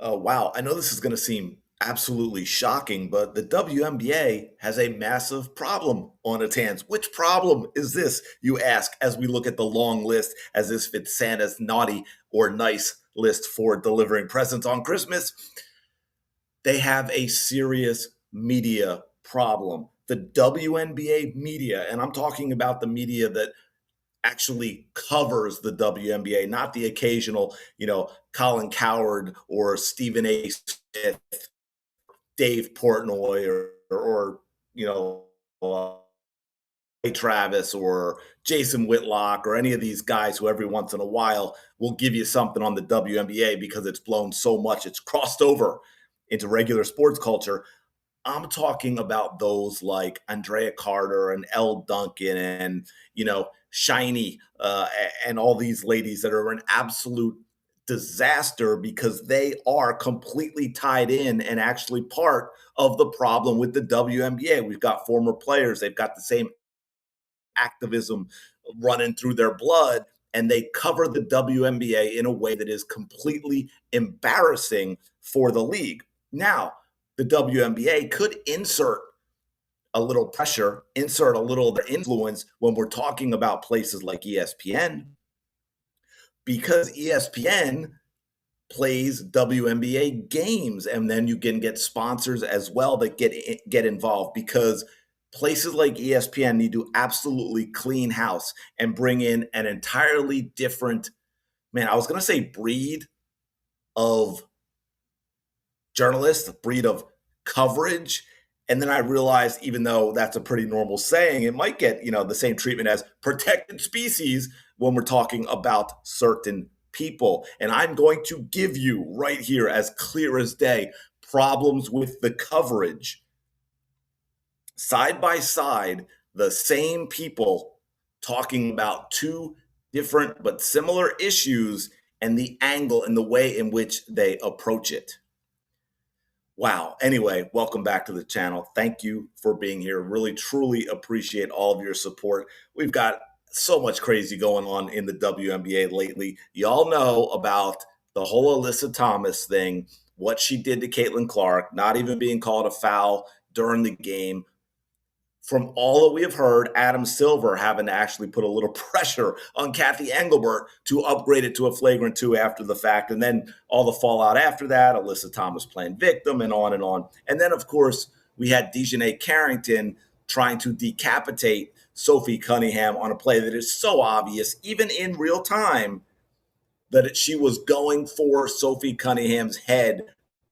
Wow, I know this is going to seem absolutely shocking, but the WNBA has a massive problem on its hands. Which problem is this, you ask, as we look at the long list, as if it's Santa's naughty or nice list for delivering presents on Christmas? They have a serious media problem. The WNBA media, and I'm talking about the media that actually covers the WNBA, not the occasional, Colin Coward or Stephen A. Smith, Dave Portnoy, or uh, Travis or Jason Whitlock or any of these guys who every once in a while will give you something on the WNBA because it's blown so much it's crossed over into regular sports culture. I'm talking about those like Andrea Carter and Elle Duncan and Shiny and all these ladies that are an absolute disaster because they are completely tied in and actually part of the problem with the WNBA. We've got former players; they've got the same activism running through their blood, and they cover the WNBA in a way that is completely embarrassing for the league. Now, the WNBA could insert a little pressure, insert a little of their influence when we're talking about places like ESPN, because ESPN plays WNBA games, and then you can get sponsors as well that get involved because places like ESPN need to absolutely clean house and bring in an entirely different, man, I was going to say breed of journalists, a breed of coverage. And then I realized, even though that's a pretty normal saying, it might get, the same treatment as protected species when we're talking about certain people. And I'm going to give you right here, as clear as day, problems with the coverage. Side by side, the same people talking about two different but similar issues and the angle and the way in which they approach it. Wow. Anyway, welcome back to the channel. Thank you for being here. Really, truly appreciate all of your support. We've got so much crazy going on in the WNBA lately. Y'all know about the whole Alyssa Thomas thing, what she did to Caitlin Clark, not even being called a foul during the game. From all that we have heard, Adam Silver having to actually put a little pressure on Kathy Engelbert to upgrade it to a flagrant 2 after the fact. And then all the fallout after that, Alyssa Thomas playing victim and on and on. And then, of course, we had Dijonai Carrington trying to decapitate Sophie Cunningham on a play that is so obvious, even in real time, that she was going for Sophie Cunningham's head,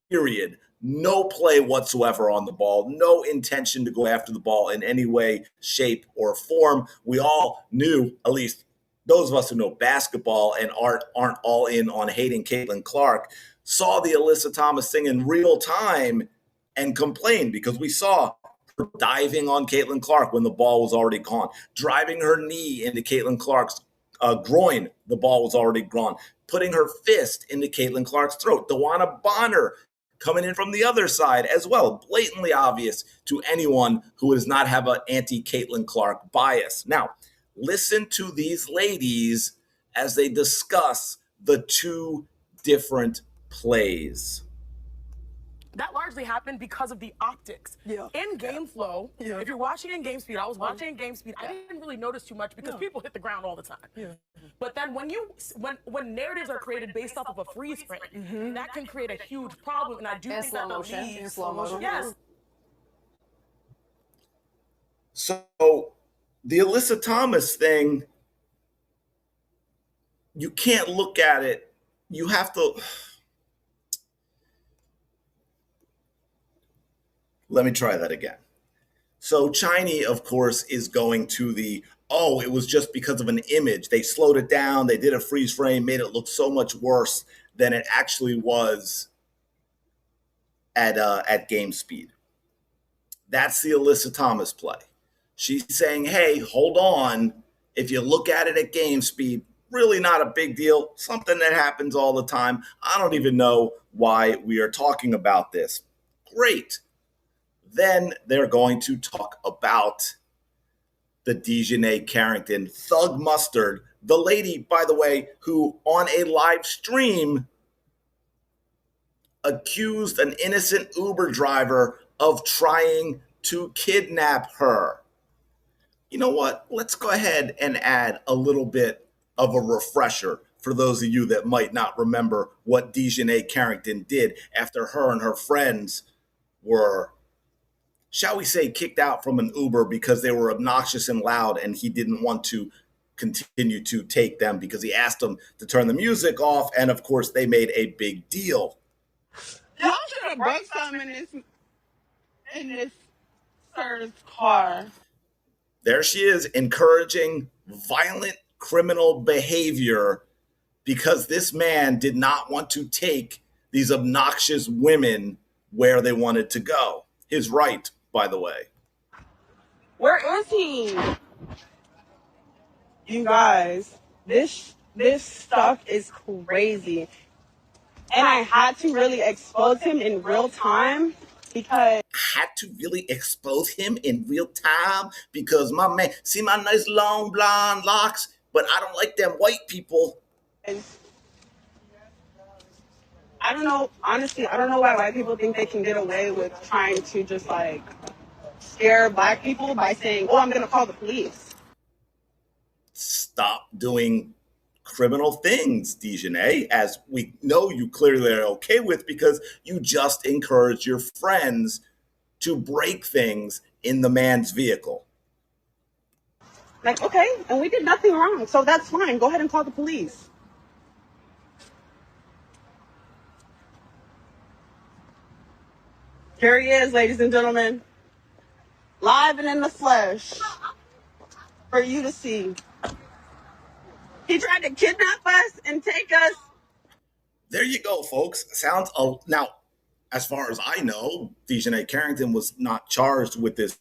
period. No play whatsoever on the ball, no intention to go after the ball in any way, shape, or form. We all knew, at least those of us who know basketball and aren't all in on hating Caitlin Clark, saw the Alyssa Thomas thing in real time and complained because we saw her diving on Caitlin Clark when the ball was already gone, driving her knee into Caitlin Clark's groin, the ball was already gone, putting her fist into Caitlin Clark's throat. DeWanna Bonner coming in from the other side as well, blatantly obvious to anyone who does not have an anti-Caitlin Clark bias. Now, listen to these ladies as they discuss the two different plays. That largely happened because of the optics. Yeah. In game flow, if you're watching in game speed, I was watching in game speed, I didn't really notice too much because people hit the ground all the time. But then when narratives are created based off of a freeze frame, that can create a huge problem. And I do think that the league, in slow motion. yes. So the Alyssa Thomas thing, you can't look at it. You have to. Let me try that again. So Chiney, of course, is going to it was just because of an image. They slowed it down. They did a freeze frame, made it look so much worse than it actually was at game speed. That's the Alyssa Thomas play. She's saying, hey, hold on. If you look at it at game speed, really not a big deal. Something that happens all the time. I don't even know why we are talking about this. Great. Then they're going to talk about the Dijonai Carrington thug mustard, the lady, by the way, who on a live stream accused an innocent Uber driver of trying to kidnap her. You know what? Let's go ahead and add a little bit of a refresher for those of you that might not remember what Dijonai Carrington did after her and her friends were, shall we say, kicked out from an Uber because they were obnoxious and loud and he didn't want to continue to take them because he asked them to turn the music off. And of course, they made a big deal. Y'all should have broke something in this sir's car. There she is, encouraging violent criminal behavior because this man did not want to take these obnoxious women where they wanted to go. His right, by the way. Where is he? You guys, this stuff is crazy. And I had to really expose him in real time because my man, see my nice long blonde locks, but I don't like them white people. I don't know, honestly, I don't know why white people think they can get away with trying to just like scare black people by saying, oh, I'm going to call the police. Stop doing criminal things, Dijonai, as we know you clearly are okay with because you just encourage your friends to break things in the man's vehicle. Like, okay, and we did nothing wrong, so that's fine. Go ahead and call the police. Here he is, ladies and gentlemen. Live and in the flesh. For you to see. He tried to kidnap us and take us. There you go, folks. Now, as far as I know, Dijonai Carrington was not charged with this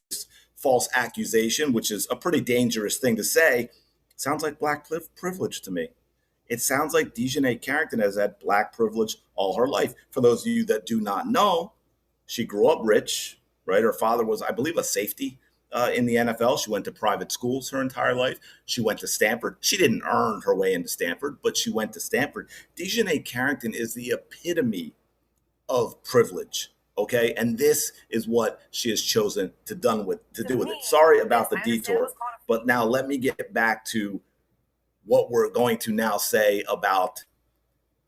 false accusation, which is a pretty dangerous thing to say. Sounds like black privilege to me. It sounds like Dijonai Carrington has had black privilege all her life. For those of you that do not know, she grew up rich, right? Her father was, I believe, a safety in the NFL. She went to private schools her entire life. She went to Stanford. She didn't earn her way into Stanford, but she went to Stanford. Dijonai Carrington is the epitome of privilege, okay? And this is what she has chosen to do with it. Sorry about the detour, but now let me get back to what we're going to now say about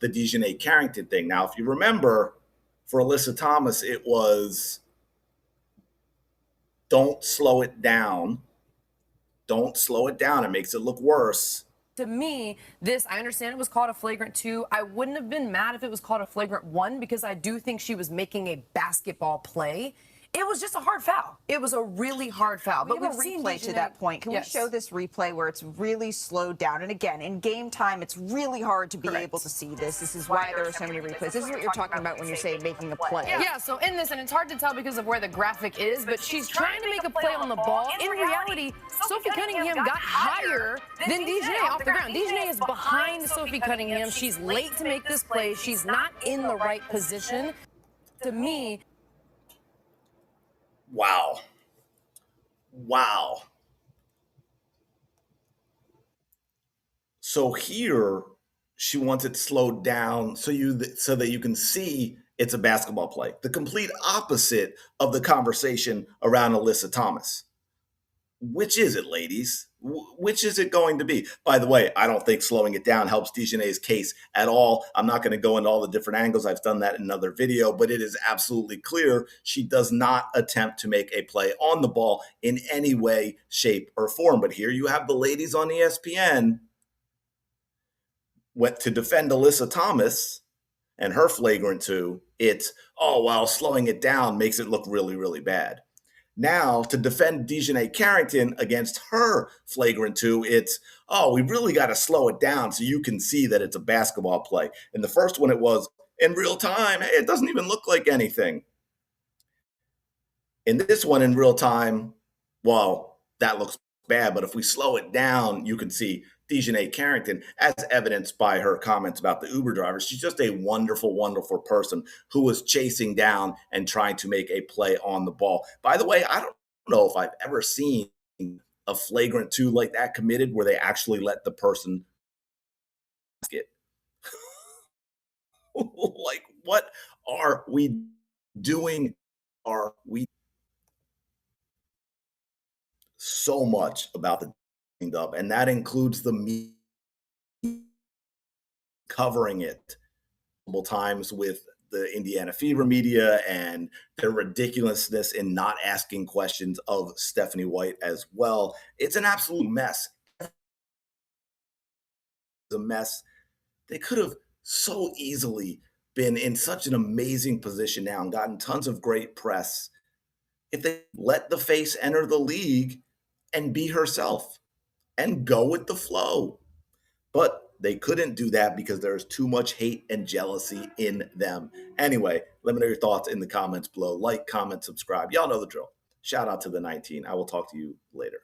the Dijonai Carrington thing. Now, if you remember, for Alyssa Thomas, it was don't slow it down. Don't slow it down. It makes it look worse. To me, I understand it was called a flagrant 2. I wouldn't have been mad if it was called a flagrant 1 because I do think she was making a basketball play. It was just a hard foul. It was a really hard foul. But we've seen replay to that point. Can we show this replay where it's really slowed down? And again, in game time, it's really hard to be able to see this. This is why there are so many replays. This is what you're talking about when you say making a play. Yeah, so in this, and it's hard to tell because of where the graphic is, but she's trying to make a play on the ball. In reality, Sophie Cunningham got higher than Dijonai off the ground. Dijonai is behind Sophie Cunningham. She's late to make this play. She's not in the right position. To me, Wow. So here she wants it slowed down so that you can see it's a basketball play. The complete opposite of the conversation around Alyssa Thomas. Which is it, ladies? Which is it going to be? By the way, I don't think slowing it down helps Dijonai's case at all. I'm not going to go into all the different angles. I've done that in another video, but it is absolutely clear she does not attempt to make a play on the ball in any way, shape, or form. But here you have the ladies on ESPN went to defend Alyssa Thomas and her flagrant 2. It's, slowing it down makes it look really, really bad. Now, to defend Dijonai Carrington against her flagrant 2, it's, we really got to slow it down so you can see that it's a basketball play. In the first one, it was in real time. Hey, it doesn't even look like anything. In this one, in real time, that looks bad. But if we slow it down, you can see Dijonai Carrington, as evidenced by her comments about the Uber driver. She's just a wonderful, wonderful person who was chasing down and trying to make a play on the ball. By the way, I don't know if I've ever seen a flagrant 2 like that committed where they actually let the person get. Like, what are we doing? Are we so much about the up? And that includes the media covering it multiple times with the Indiana Fever media and their ridiculousness in not asking questions of Stephanie White as well. It's an absolute mess. It's a mess. They could have so easily been in such an amazing position now and gotten tons of great press if they let the face enter the league and be herself and go with the flow. But they couldn't do that because there's too much hate and jealousy in them. Anyway, let me know your thoughts in the comments below. Like, comment, subscribe. Y'all know the drill. Shout out to the 19. I will talk to you later.